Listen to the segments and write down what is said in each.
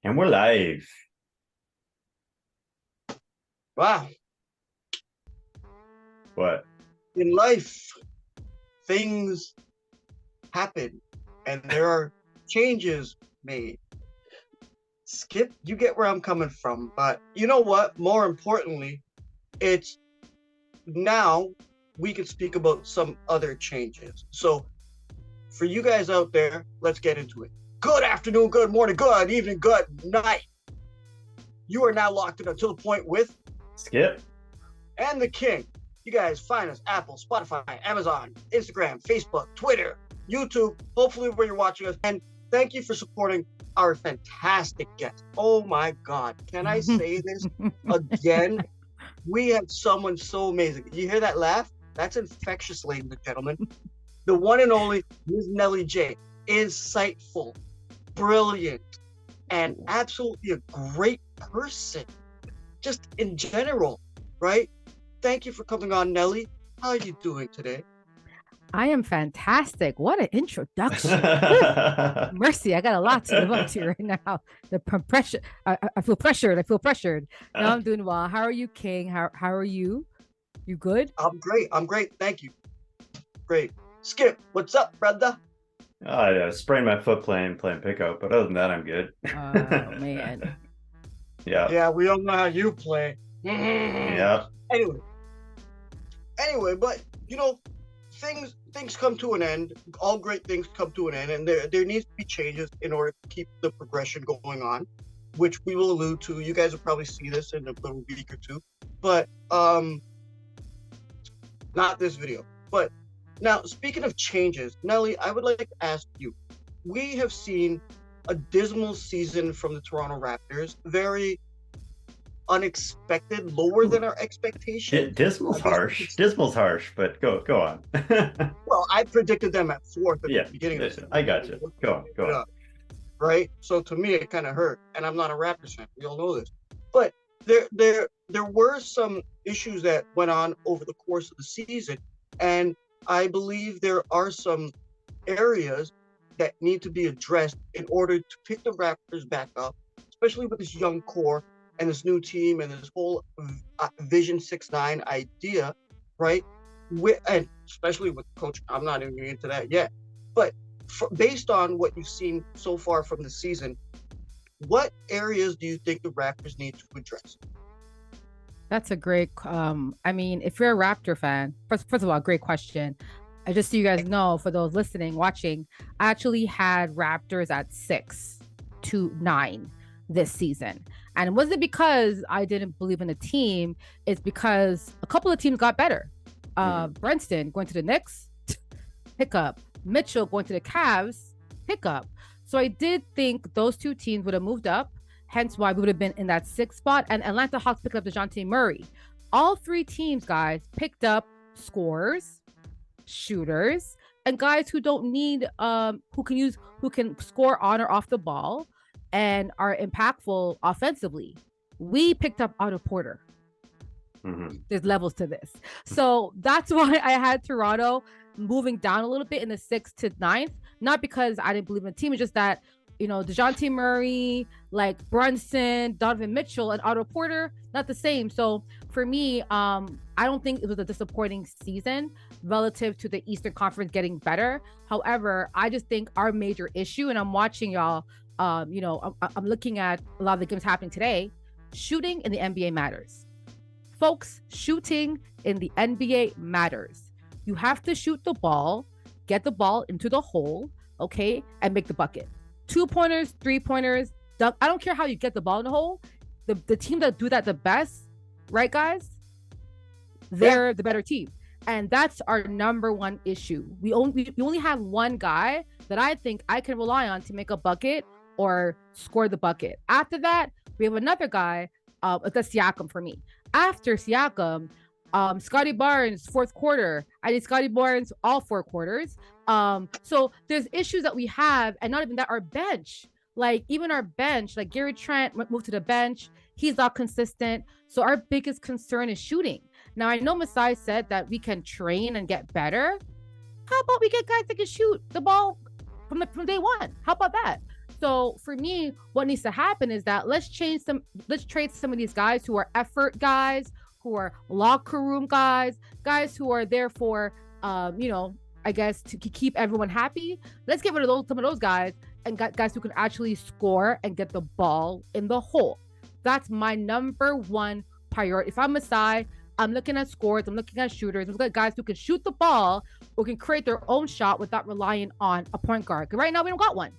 And we're live. Wow. What? In life, things happen and there are changes made. Skip, you get where I'm coming from. But you know what? More importantly, it's now we can speak about some other changes. So for you guys out there, let's get into it. Good afternoon, good morning, good evening, good night. You are now locked in Until the Point with Skip and the King. You guys find us Apple, Spotify, Amazon, Instagram, Facebook, Twitter, YouTube, hopefully where you're watching us. And thank you for supporting our fantastic guest. Oh my God. Can I say this again? We have someone so amazing. You hear that laugh? That's infectious, ladies and gentlemen. The one and only Ms. Nellie J. Insightful, brilliant, and absolutely a great person. Just in general, right? Thank you for coming on, Nellie. How are you doing today? I am fantastic. What an introduction. Mercy, I got a lot to live up to right now. The pressure. I feel pressured. I feel pressured. No, I'm doing well. How are you, King? How are you? You good? I'm great. I'm great. Thank you. Great. Skip, what's up, brother? I sprained my foot playing pickup, but other than that, I'm good. Oh, man. Yeah, we all know how you play. Yeah. Anyway, but you know, things come to an end. All great things come to an end, and there needs to be changes in order to keep the progression going on, which we will allude to. You guys will probably see this in a little week or two, but not this video. But now, speaking of changes, Nelly, I would like to ask you. We have seen a dismal season from the Toronto Raptors. Very unexpected, lower than our expectations. Dismal's harsh, but go on. Well, I predicted them at fourth at the beginning of the season. I got you. Go on. Right? So to me, it kind of hurt, and I'm not a Raptors fan. We all know this. But there were some issues that went on over the course of the season, and I believe there are some areas that need to be addressed in order to pick the Raptors back up, especially with this young core and this new team and this whole Vision 6-9 idea, right? And especially with Coach, I'm not even into that yet. But based on what you've seen so far from the season, what areas do you think the Raptors need to address? That's a great, I mean, if you're a Raptor fan, first of all, great question. I just so you guys know, for those listening, watching, I actually had Raptors at 6-9 this season. And it wasn't because I didn't believe in the team. It's because a couple of teams got better. Brenston going to the Knicks, hiccup. Mitchell going to the Cavs, hiccup. So I did think those two teams would have moved up, hence why we would have been in that 6th spot. And Atlanta Hawks picked up DeJounte Murray. All three teams, guys, picked up scorers, shooters, and guys who don't need, who can score on or off the ball and are impactful offensively. We picked up Otto Porter. There's levels to this. So that's why I had Toronto moving down a little bit in the 6th to 9th. Not because I didn't believe in the team. It's just that, you know, DeJounte Murray, like Brunson, Donovan Mitchell, and Otto Porter, not the same. So for me, I don't think it was a disappointing season relative to the Eastern Conference getting better. However, I just think our major issue, and I'm watching y'all, you know, I'm looking at a lot of the games happening today. Shooting in the NBA matters. Folks, shooting in the NBA matters. You have to shoot the ball, get the ball into the hole, okay, and make the bucket. 2-pointers, 3-pointers, dunk. I don't care how you get the ball in the hole. The team that do that the best, right, guys? They're the better team. And that's our number one issue. We only have one guy that I think I can rely on to make a bucket or score the bucket. After that, we have another guy, that's Siakam for me. After Siakam, Scotty Barnes, 4th quarter. I need Scotty Barnes all 4 quarters. So there's issues that we have, and not even that, our bench. Like even our bench, like Gary Trent moved to the bench. He's not consistent. So our biggest concern is shooting. Now I know Masai said that we can train and get better. How about we get guys that can shoot the ball from day one? How about that? So for me, what needs to happen is that let's trade some of these guys who are effort guys, who are locker room guys who are there for, I guess to keep everyone happy. Let's get rid of some of those guys and guys who can actually score and get the ball in the hole. That's my number one priority. If I'm Masai, I'm looking at scores, I'm looking at shooters, I'm looking at guys who can shoot the ball or can create their own shot without relying on a point guard. Because right now we don't got one.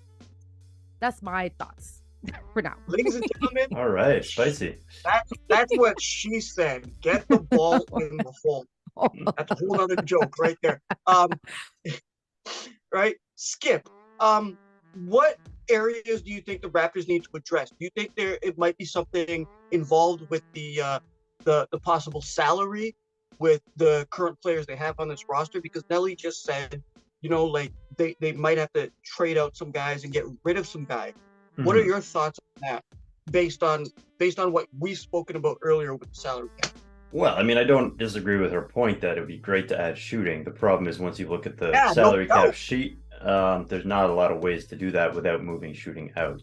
That's my thoughts for now. Ladies and gentlemen, All right, spicy. that's what she said. Get the ball in the hole. That's a whole other joke right there. Right? Skip. What areas do you think the Raptors need to address? Do you think it might be something involved with the possible salary with the current players they have on this roster? Because Nelly just said, like they might have to trade out some guys and get rid of some guys. Mm-hmm. What are your thoughts on that based on what we've spoken about earlier with the salary cap? Well, I mean, I don't disagree with her point that it would be great to add shooting. The problem is once you look at the salary cap sheet, there's not a lot of ways to do that without moving shooting out.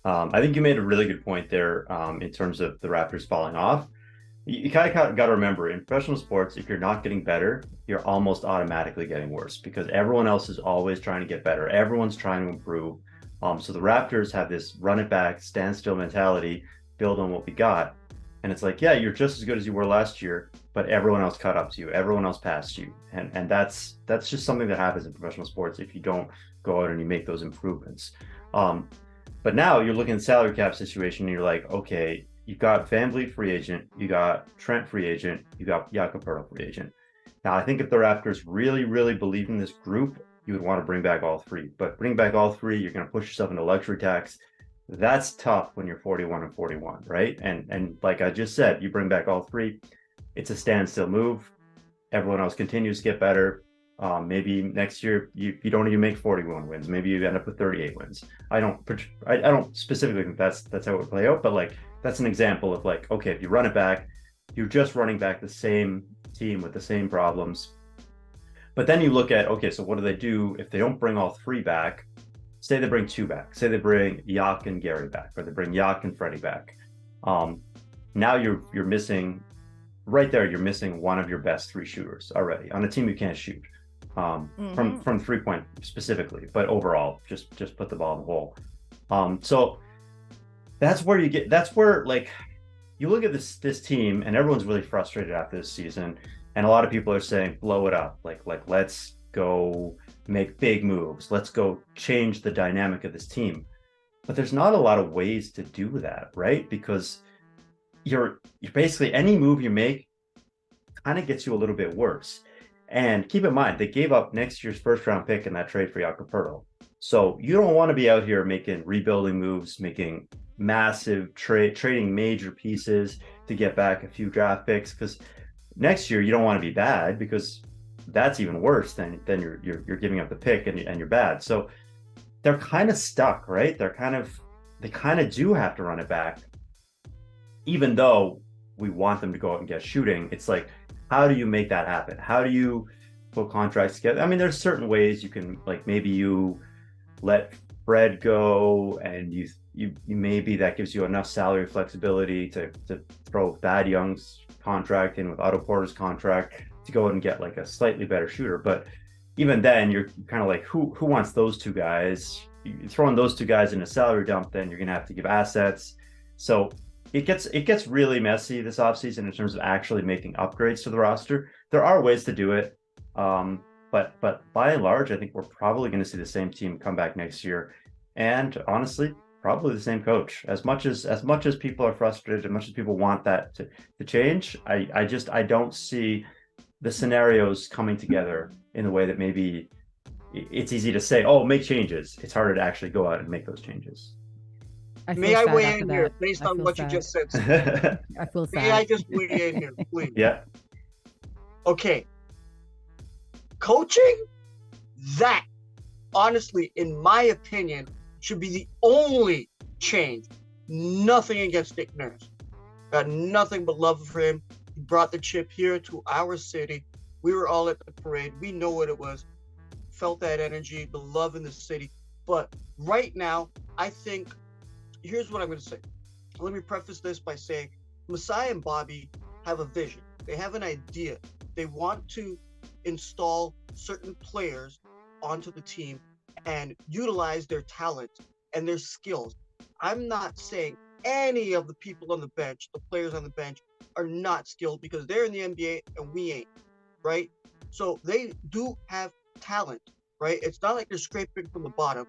I think you made a really good point there in terms of the Raptors falling off. You kind of got to remember, in professional sports, if you're not getting better, you're almost automatically getting worse because everyone else is always trying to get better. Everyone's trying to improve. So the Raptors have this run it back, stand still mentality, build on what we got. And it's like, yeah, you're just as good as you were last year, but everyone else caught up to you. Everyone else passed you. And that's just something that happens in professional sports if you don't go out and you make those improvements. But now you're looking at the salary cap situation and you're like, okay, you've got vanvleet free agent, you got Trent free agent, you got Poeltl free agent. Now, I think if the Raptors really, really believe in this group, you would want to bring back all three. But bring back all three, you're going to push yourself into luxury tax. That's tough when you're 41-41, right? And like I just said, you bring back all three, it's a standstill move. Everyone else continues to get better. Maybe next year you don't even make 41 wins. Maybe you end up with 38 wins. I don't specifically think that's how it would play out, but like that's an example of like, okay, if you run it back, you're just running back the same team with the same problems. But then you look at, okay, so what do they do if they don't bring all three back? Say they bring two back. Say they bring Yak and Gary back, or they bring Yak and Freddie back. Now you're missing right there. You're missing one of your best three shooters already on a team you can't shoot from 3-point specifically, but overall, just put the ball in the hole. So that's where like you look at this team, and everyone's really frustrated after this season, and a lot of people are saying blow it up, like let's go make big moves. Let's go change the dynamic of this team. But there's not a lot of ways to do that, right? Because you're basically any move you make kind of gets you a little bit worse. And keep in mind, they gave up next year's first round pick in that trade for Poeltl. So you don't want to be out here making rebuilding moves, making massive trading major pieces to get back a few draft picks, because next year you don't want to be bad, because that's even worse than you're giving up the pick and you're bad. So they're kind of stuck, right? They kind of do have to run it back, even though we want them to go out and get shooting. It's like, how do you make that happen? How do you put contracts together? I mean, there's certain ways you can, like maybe you let Fred go, and you maybe that gives you enough salary flexibility to throw Thad Young's contract in with Otto Porter's contract to go out and get like a slightly better shooter. But even then, you're kind of like, who wants those two guys? You're throwing those two guys in a salary dump, then you're gonna have to give assets. So it gets really messy this offseason in terms of actually making upgrades to the roster. There are ways to do it, but by and large, I think we're probably going to see the same team come back next year, and honestly, probably the same coach. As much as people are frustrated, as much as people want that to change, I don't see the scenarios coming together in the way that maybe it's easy to say, oh, make changes. It's harder to actually go out and make those changes. May I weigh in here based on what you just said? I feel sad. May I just weigh in here, please? Yeah. Okay. Coaching, that, honestly, in my opinion, should be the only change. Nothing against Nick Nurse. Got nothing but love for him. He brought the chip here to our city. We were all at the parade. We know what it was. Felt that energy, the love in the city. But right now, I think here's what I'm going to say. Let me preface this by saying Masai and Bobby have a vision. They have an idea. They want to install certain players onto the team and utilize their talent and their skills. I'm not saying any of the people on the bench, the players on the bench, are not skilled because they're in the NBA and we ain't, right? So they do have talent, right? It's not like they're scraping from the bottom.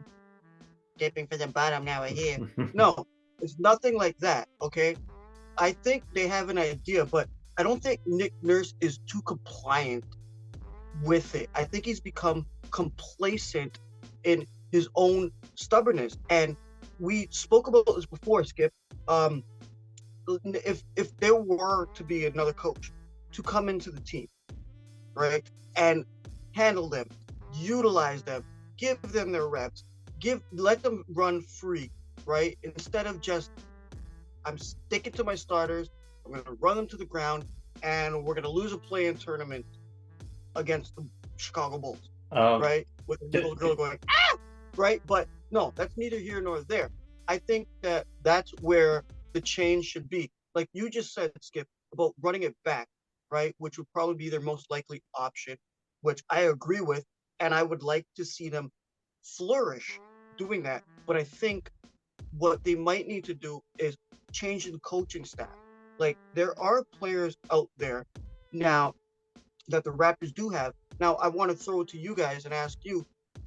Scraping from the bottom, now we're here. No, it's nothing like that, okay? I think they have an idea, but I don't think Nick Nurse is too compliant with it. I think he's become complacent in his own stubbornness. And we spoke about this before, Skip. If there were to be another coach to come into the team, right, and handle them, utilize them, give them their reps, let them run free, right, instead of just I'm sticking to my starters, I'm going to run them to the ground, and we're going to lose a play-in tournament against the Chicago Bulls, right, with a little girl going ah, right. But no, that's neither here nor there. I think that that's where the change should be. Like you just said, Skip, about running it back, right? Which would probably be their most likely option, which I agree with. And I would like to see them flourish doing that. But I think what they might need to do is change the coaching staff. Like there are players out there now that the Raptors do have. Now, I want to throw it to you guys and ask you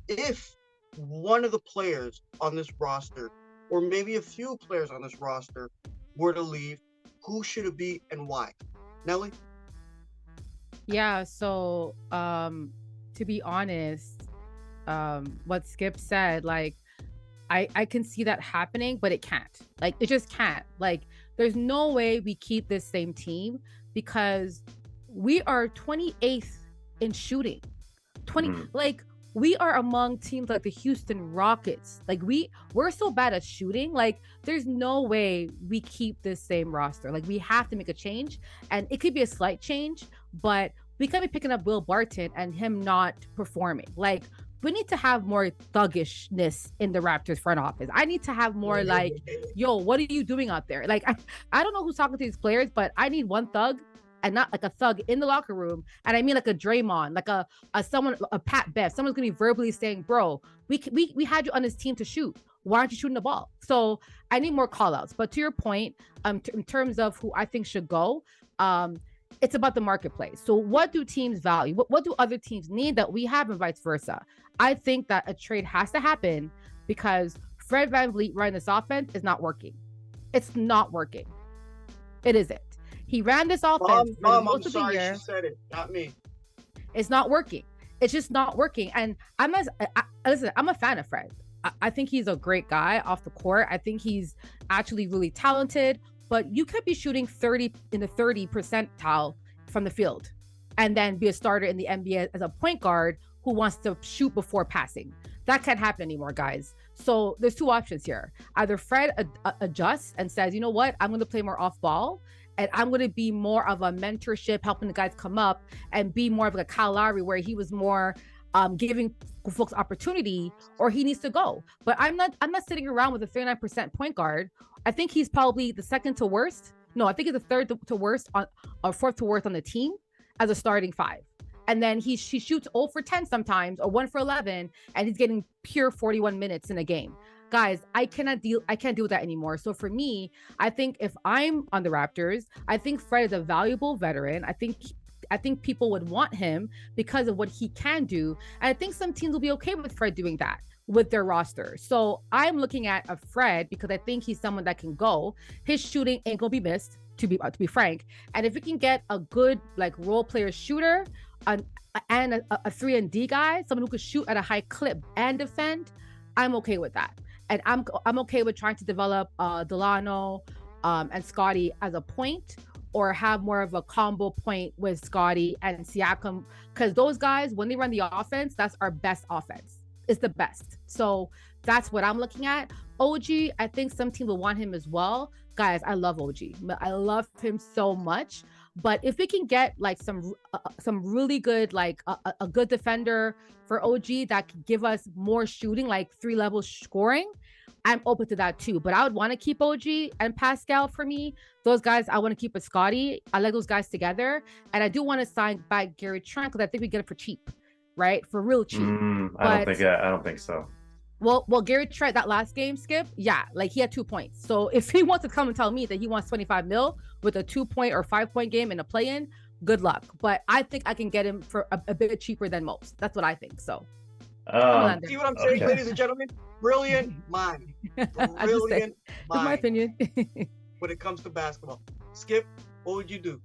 if one of the players on this roster, or maybe a few players on this roster, were to leave, who should it be and why? Nelly? Yeah, so to be honest, what Skip said, like I can see that happening, but it can't. Like it just can't. Like there's no way we keep this same team because we are 28th in shooting. Like we are among teams like the Houston Rockets. Like we're so bad at shooting. Like there's no way we keep this same roster. Like we have to make a change, and it could be a slight change, but we can't be picking up Will Barton and him not performing. Like we need to have more thuggishness in the Raptors front office. I need to have more like, yo, what are you doing out there? Like I don't know who's talking to these players, but I need one thug and not like a thug in the locker room. And I mean like a Draymond, like a Pat Bev. Someone's gonna be verbally saying, bro, we had you on this team to shoot. Why aren't you shooting the ball? So I need more call outs. But to your point, in terms of who I think should go, it's about the marketplace. So what do teams value? What do other teams need that we have and vice versa? I think that a trade has to happen because Fred VanVleet running this offense is not working. It's not working. It isn't. He ran this offense for most of the year. She said it, not me. It's not working. It's just not working. And listen, I'm a fan of Fred. I think he's a great guy off the court. I think he's actually really talented. But you could be shooting 30 in the 30 percentile from the field and then be a starter in the NBA as a point guard who wants to shoot before passing. That can't happen anymore, guys. So there's two options here. Either Fred adjusts and says, you know what, I'm going to play more off ball and I'm going to be more of a mentorship, helping the guys come up and be more of like a Kyle Lowry where he was more giving folks opportunity, or he needs to go. But I'm not sitting around with a 39% point guard. I think he's probably the second to worst. No, I think he's the third to worst on, or fourth to worst on the team as a starting five. And then he shoots 0 for 10 sometimes or 1 for 11, and he's getting pure 41 minutes in a game. Guys, I can't deal with that anymore. So for me, I think if I'm on the Raptors, I think Fred is a valuable veteran. I think people would want him because of what he can do. And I think some teams will be okay with Fred doing that with their roster. So I'm looking at a Fred because I think he's someone that can go. His shooting ain't gonna be missed, to be frank. And if we can get a good like role player shooter and a 3-and-D guy, someone who could shoot at a high clip and defend, I'm okay with that. And I'm okay with trying to develop Delano and Scotty as a point, or have more of a combo point with Scotty and Siakam, because those guys, when they run the offense, that's our best offense. It's the best. So that's what I'm looking at. OG, I think some teams will want him as well. Guys, I love OG. I love him so much. But if we can get like some really good, like a good defender for OG that can give us more shooting, like 3-level scoring, I'm open to that too. But I would want to keep OG and Pascal for me. Those guys, I want to keep with Scotty. I like those guys together. And I do want to sign back Gary Trent because I think we get it for cheap, right? For real cheap. I don't think so. Well, Gary Trent, that last game, Skip, yeah, like he had 2 points. So if he wants to come and tell me that he wants 25 mil with a 2-point or 5-point game in a play-in, good luck. But I think I can get him for a bit cheaper than most. That's what I think. So see what I'm saying, ladies and gentlemen? Brilliant mind. Brilliant mind. That's my opinion. When it comes to basketball. Skip, what would you do?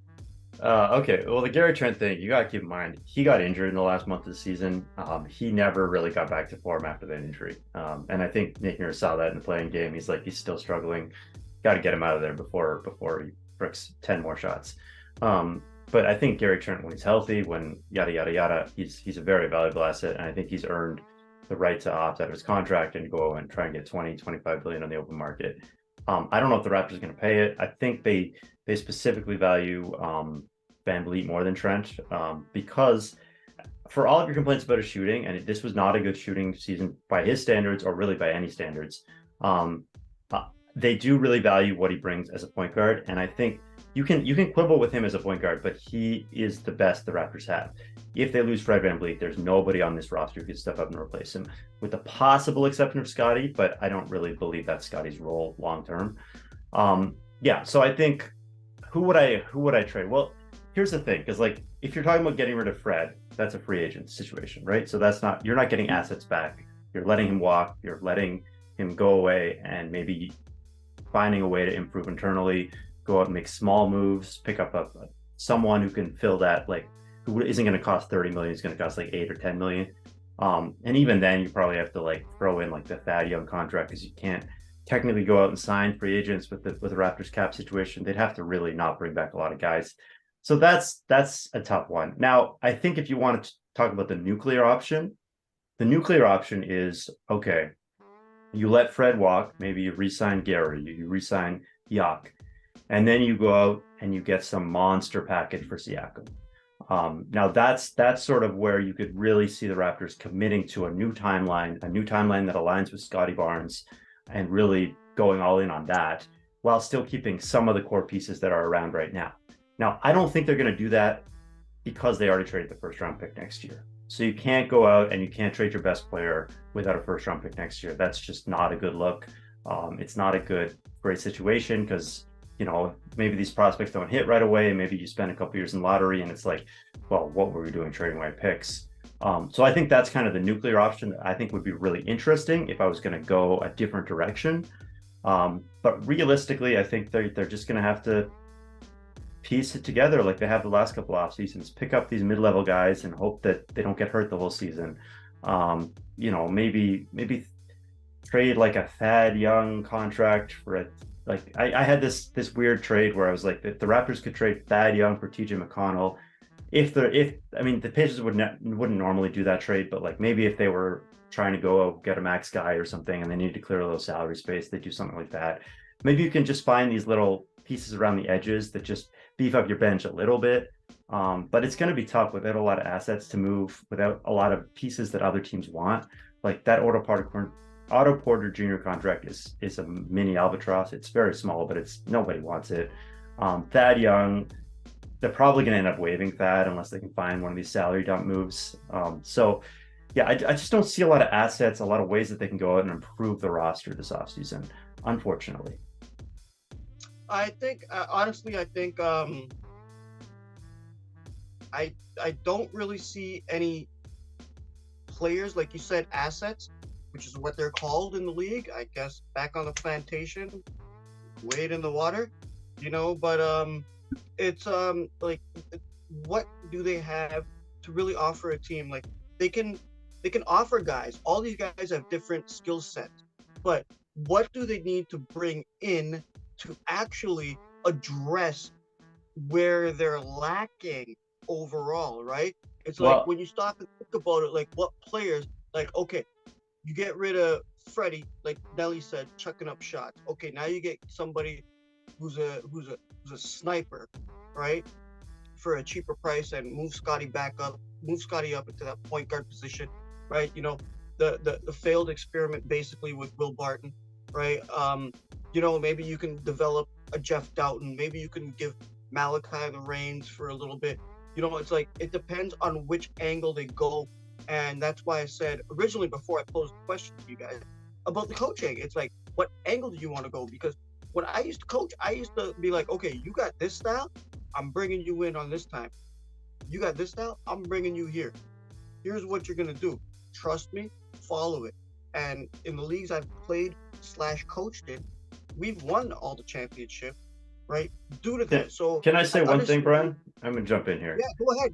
Okay, well, the Gary Trent thing, you got to keep in mind, he got injured in the last month of the season. He never really got back to form after that injury. And I think Nick Nurse saw that in the playing game. He's still struggling. Got to get him out of there before he bricks 10 more shots. But I think Gary Trent, when he's healthy, when yada, yada, yada, he's a very valuable asset. And I think he's earned the right to opt out of his contract and go and try and get 20-25 billion on the open market. I don't know if the Raptors are going to pay it. I think they specifically value vanvleet more than Trent because for all of your complaints about his shooting, and this was not a good shooting season by his standards or really by any standards, they do really value what he brings as a point guard. And I think you can quibble with him as a point guard, but he is the best the Raptors have. If they lose Fred VanVleet, there's nobody on this roster who can step up and replace him, with the possible exception of Scotty, but I don't really believe that's Scotty's role long term. So I think who would I trade? Well, here's the thing, because if you're talking about getting rid of Fred, that's a free agent situation, right? So you're not getting assets back. You're letting him walk. You're letting him go away, and maybe finding a way to improve internally. Go out and make small moves. Pick up someone who can fill that, who isn't going to cost 30 million. It's going to cost 8 or 10 million. And even then, you probably have to throw in the Thad Young contract, because you can't technically go out and sign free agents with the Raptors cap situation. They'd have to really not bring back a lot of guys. So that's a tough one. Now, I think if you want to talk about the nuclear option is, okay, you let Fred walk, maybe you re-sign Gary, you re-sign Yak, and then you go out and you get some monster package for Siakam. Now that's sort of where you could really see the Raptors committing to a new timeline that aligns with Scotty Barnes, and really going all in on that, while still keeping some of the core pieces that are around right now. Now, I don't think they're going to do that, because they already traded the first round pick next year. So you can't go out and you can't trade your best player without a first round pick next year. That's just not a good look. It's not a great situation, because maybe these prospects don't hit right away. Maybe you spend a couple years in lottery and it's well, what were we doing trading away picks? So I think that's kind of the nuclear option that I think would be really interesting if I was going to go a different direction. But realistically, I think they're just going to have to piece it together like they have the last couple off seasons. Pick up these mid-level guys and hope that they don't get hurt the whole season. Maybe trade a Thad Young contract for it. I had this weird trade where I was if the Raptors could trade Thad Young for TJ McConnell, the Pacers wouldn't normally do that trade, but maybe if they were trying to go get a max guy or something and they need to clear a little salary space, they do something like that. Maybe you can just find these little pieces around the edges that just beef up your bench a little bit. But it's going to be tough without a lot of assets to move, without a lot of pieces that other teams want. That Otto Porter Jr. contract is a mini albatross. It's very small, but nobody wants it. Thad Young, they're probably going to end up waiving Thad unless they can find one of these salary dump moves. I just don't see a lot of assets, a lot of ways that they can go out and improve the roster this offseason, unfortunately. I think, honestly, I don't really see any players, like you said, assets, which is what they're called in the league, I guess, back on the plantation, wade in the water, but it's what do they have to really offer a team? They can offer guys, all these guys have different skill sets, but what do they need to bring in to actually address where they're lacking overall, right? It's when you stop and think about it, what players, okay, you get rid of Freddie, like Nelly said, chucking up shots. Okay, now you get somebody who's a sniper, right? For a cheaper price, and move Scotty up into that point guard position, right? The failed experiment basically with Will Barton. right? Maybe you can develop a Jeff Doughton. Maybe you can give Malachi the reins for a little bit. It's like it depends on which angle they go, and that's why I said originally before I posed the question to you guys about the coaching. It's like, what angle do you want to go? Because when I used to coach, I used to be like, okay, you got this style, I'm bringing you in on this time. You got this style, I'm bringing you here. Here's what you're gonna do. Trust me, follow it. And in the leagues I've played / coached in, we've won all the championship, right? Due to that. So can I say one thing, Brian? I'm gonna jump in here. Yeah,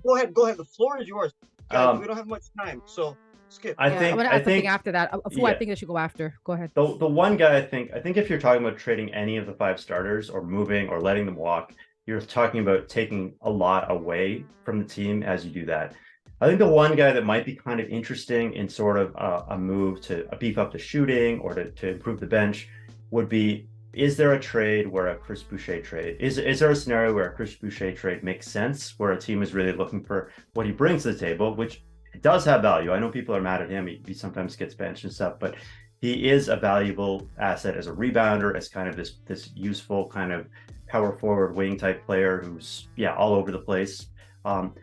go ahead. The floor is yours. Guys, we don't have much time, so skip. I'm gonna add something after that. Who I think they should go after. Go ahead. The one guy I think if you're talking about trading any of the 5 starters or moving or letting them walk, you're talking about taking a lot away from the team as you do that. I think the one guy that might be kind of interesting in sort of a move to beef up the shooting or to improve the bench would be, is there a trade where a Chris Boucher trade, is there a scenario where a Chris Boucher trade makes sense, where a team is really looking for what he brings to the table, which does have value. I know people are mad at him. He sometimes gets benched and stuff, but he is a valuable asset as a rebounder, as kind of this useful kind of power forward wing type player who's all over the place.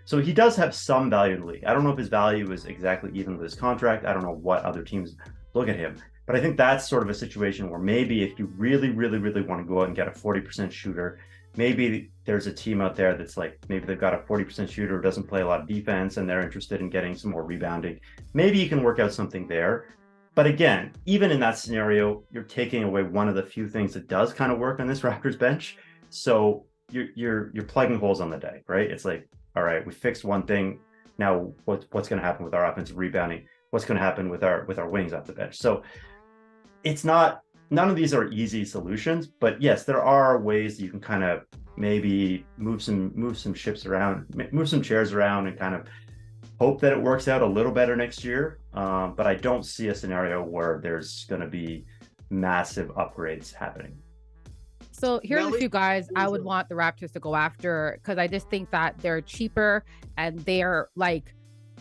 So he does have some value in the league. I don't know if his value is exactly even with his contract. I don't know what other teams look at him, but I think that's sort of a situation where maybe if you really, really, really want to go out and get a 40% shooter, maybe there's a team out there that's like, maybe they've got a 40% shooter who doesn't play a lot of defense and they're interested in getting some more rebounding. Maybe you can work out something there. But again, even in that scenario, you're taking away one of the few things that does kind of work on this Raptors bench. So you're plugging holes on the day, right? It's like, all right, we fixed one thing. Now what's going to happen with our offensive rebounding? What's going to happen with our wings off the bench? So it's not, none of these are easy solutions, but yes, there are ways you can kind of maybe move some ships around, move some chairs around, and kind of hope that it works out a little better next year. But I don't see a scenario where there's going to be massive upgrades happening. So here's a few guys I would want the Raptors to go after, because I just think that they're cheaper and they're like,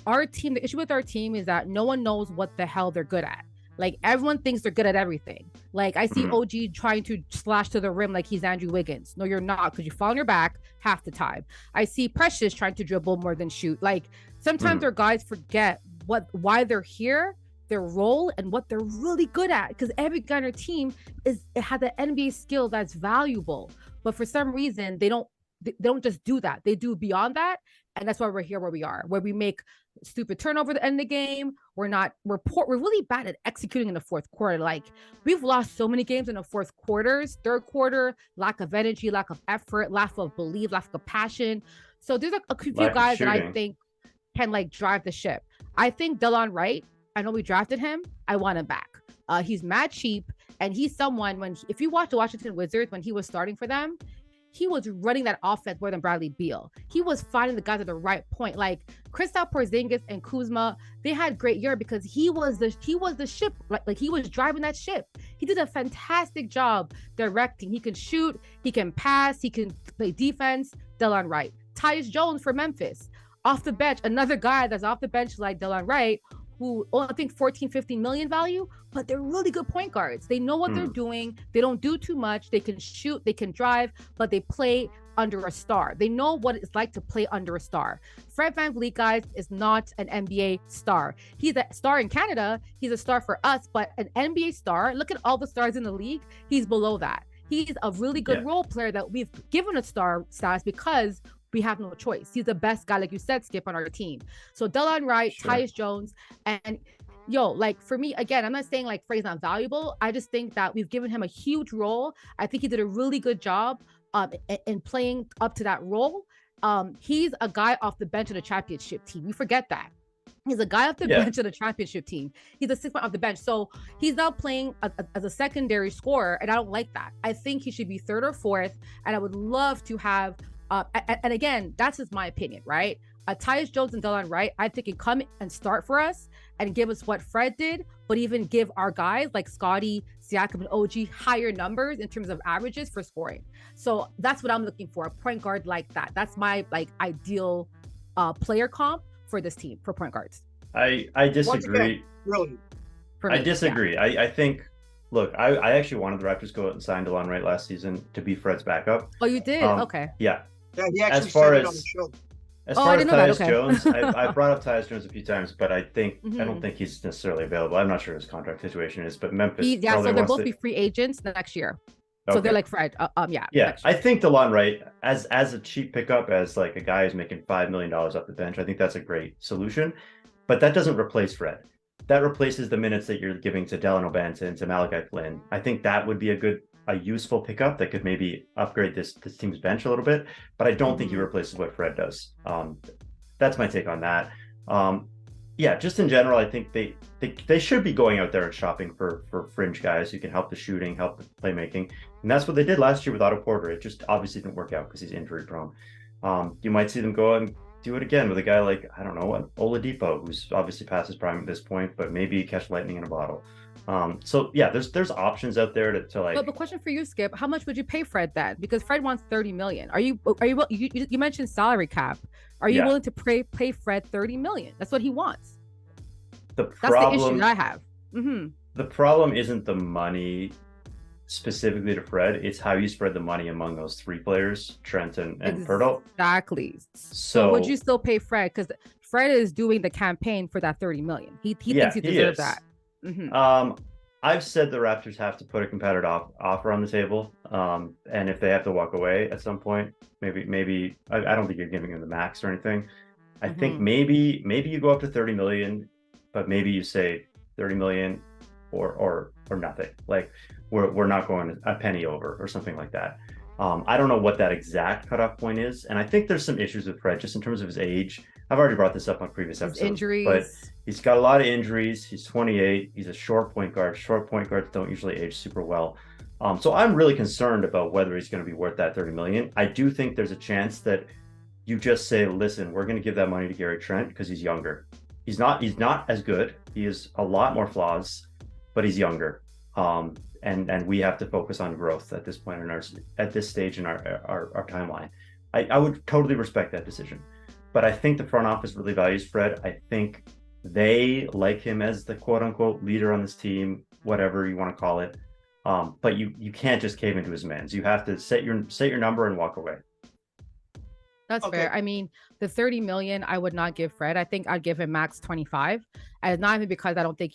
our team. The issue with our team is that no one knows what the hell they're good at. Like, everyone thinks they're good at everything. Like, I see OG trying to slash to the rim like he's Andrew Wiggins. No, you're not, because you fall on your back half the time. I see Precious trying to dribble more than shoot. Like, sometimes our guys forget why they're here, their role, and what they're really good at. Because every guy on our team has an NBA skill that's valuable. But for some reason, they don't just do that. They do beyond that. And that's why we're here where we are, where we make stupid turnover at the end of the game. We're really bad at executing in the fourth quarter. Like, we've lost so many games in the fourth quarters, third quarter, lack of energy, lack of effort, lack of belief, lack of passion. So there's a few guys that I think can like drive the ship. I think Delon Wright, I know we drafted him. I want him back. He's mad cheap, and he's someone, if you watch the Washington Wizards when he was starting for them, he was running that offense more than Bradley Beal. He was finding the guys at the right point. Like, Kristaps Porzingis and Kuzma, they had great year because he was the ship. Like he was driving that ship. He did a fantastic job directing. He can shoot, he can pass, he can play defense. Delon Wright. Tyus Jones for Memphis. Off the bench, another guy that's off the bench like Delon Wright, who I think 14, 15 million value, but they're really good point guards. They know what they're doing. They don't do too much. They can shoot, they can drive, but they play under a star. They know what it's like to play under a star. Fred VanVleet, guys, is not an NBA star. He's a star in Canada. He's a star for us, but an NBA star, look at all the stars in the league. He's below that. He's a really good role player that we've given a star status because we have no choice. He's the best guy, like you said, Skip, on our team. So Delon Wright, Tyus Jones, and like, for me, again, I'm not saying like Fred's not valuable. I just think that we've given him a huge role. I think he did a really good job in playing up to that role. He's a guy off the bench of the championship team. You forget that. He's a guy off the bench of the championship team. He's a 6 man off the bench. So he's now playing as a secondary scorer, and I don't like that. I think he should be third or fourth, and I would love to have and again, that's just my opinion, right? Tyus Jones and Delon Wright, I think, can come and start for us and give us what Fred did, but even give our guys like Scotty, Siakam, and OG higher numbers in terms of averages for scoring. So that's what I'm looking for, a point guard like that. That's my like ideal player comp for this team for point guards. I disagree. Really? I disagree. I think look, I actually wanted the Raptors to go out and sign DeLon Wright last season to be Fred's backup. Oh, you did? Okay. Yeah. Yeah, he actually As far said it on the as show. as Oh, far I as didn't know that. Tyus Okay. Jones, I brought up Tyus Jones a few times, but I Mm-hmm. don't think he's necessarily available. I'm not sure his contract situation is, but Memphis So probably they'll wants both to. be free agents next year. So Okay. they're like Fred. Yeah. Yeah, next I year. think DeLon Wright as a cheap pickup, as like a guy who's making $5 million off the bench, I think that's a great solution. But that doesn't replace Fred. That replaces the minutes that you're giving to Dylan Obanta and to Malachi Flynn. I think that would be a useful pickup that could maybe upgrade this team's bench a little bit. But I don't think he replaces what Fred does. That's my take on that. Yeah, just in general, I think they should be going out there and shopping for fringe guys who can help the shooting, help the playmaking, and that's what they did last year with Otto Porter. It just obviously didn't work out because he's injury prone. You might see them go and do it again with a guy like, I don't know, Oladipo, who's obviously past his prime at this point, but maybe catch lightning in a bottle. So yeah, there's options out there to like. But the question for you, Skip, how much would you pay Fred then? Because Fred wants 30 million. You mentioned salary cap. Are you willing to pay Fred 30 million? That's what he wants. That's the issue that I have. Mm-hmm. The problem isn't the money specifically to Fred, it's how you spread the money among those three players, Trent and Poeltl. Exactly. So would you still pay Fred? Because Fred is doing the campaign for that 30 million. He thinks he deserves that. Mm-hmm. I've said the Raptors have to put a competitive offer on the table, and if they have to walk away at some point, maybe I don't think you're giving them the max or anything. I think maybe you go up to 30 million, but maybe you say 30 million or nothing. Like we're not going a penny over or something like that. I don't know what that exact cutoff point is, and I think there's some issues with Fred just in terms of his age. I've already brought this up on previous episodes. Injuries. But he's got a lot of injuries. He's 28. He's a short point guard. Short point guards don't usually age super well. So I'm really concerned about whether he's going to be worth that 30 million. I do think there's a chance that you just say, listen, we're going to give that money to Gary Trent because he's younger. He's not as good. He has a lot more flaws, but he's younger. And we have to focus on growth at this point at this stage in our timeline. I would totally respect that decision. But I think the front office really values Fred. I think they like him as the quote unquote leader on this team, whatever you want to call it. But you can't just cave into his demands. You have to set your number and walk away. That's fair. I mean, the 30 million, I would not give Fred. I think I'd give him max 25. And not even because I don't think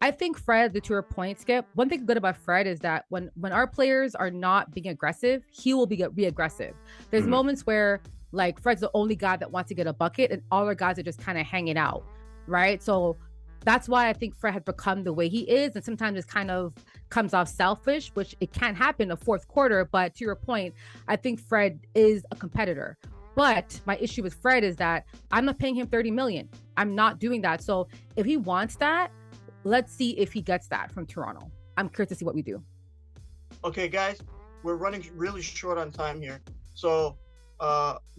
I think Fred, to your point, Skip, one thing good about Fred is that when our players are not being aggressive, he will be aggressive. There's moments where like Fred's the only guy that wants to get a bucket and all our guys are just kind of hanging out, right? So that's why I think Fred has become the way he is. And sometimes it kind of comes off selfish, which it can't happen in the fourth quarter. But to your point, I think Fred is a competitor. But my issue with Fred is that I'm not paying him 30 million. I'm not doing that. So if he wants that, let's see if he gets that from Toronto. I'm curious to see what we do. Okay, guys, we're running really short on time here. So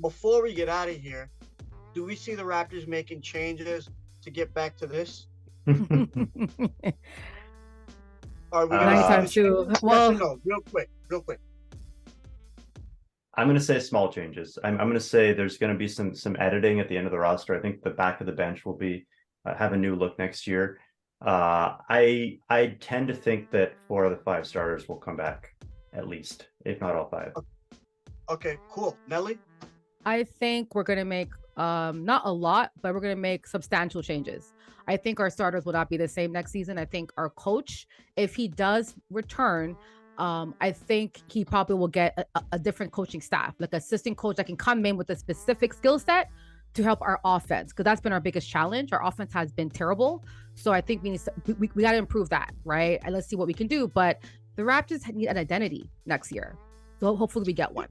before we get out of here, do we see the Raptors making changes to get back to this? Are we anytime soon? Well, no, real quick. I'm going to say small changes. I'm going to say there's going to be some editing at the end of the roster. I think the back of the bench will be have a new look next year. I tend to think that 4 of the 5 starters will come back, at least, if not all 5. Okay, cool. Nelly? I think we're going to make not a lot, but we're going to make substantial changes. I think our starters will not be the same next season. I think our coach, if he does return, I think he probably will get a different coaching staff, like assistant coach that can come in with a specific skill set to help our offense, because that's been our biggest challenge. Our offense has been terrible. So I think we got to improve that, right? And let's see what we can do. But the Raptors need an identity next year. So hopefully we get one.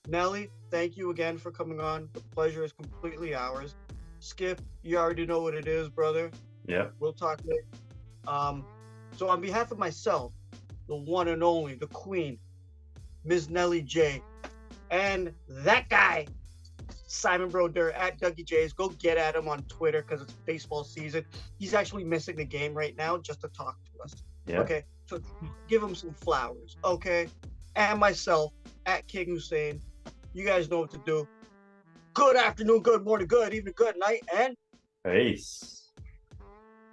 Nelly, thank you again for coming on. The pleasure is completely ours. Skip, you already know what it is, brother. Yeah. We'll talk later. So on behalf of myself, the one and only, the queen, Ms. Nelly J, and that guy, Simon Broder at Dougie J's. Go get at him on Twitter because it's baseball season. He's actually missing the game right now just to talk to us. Yeah. Okay, so give him some flowers. Okay, and myself at King Hussein. You guys know what to do. Good afternoon, good morning, good evening, good night, and peace.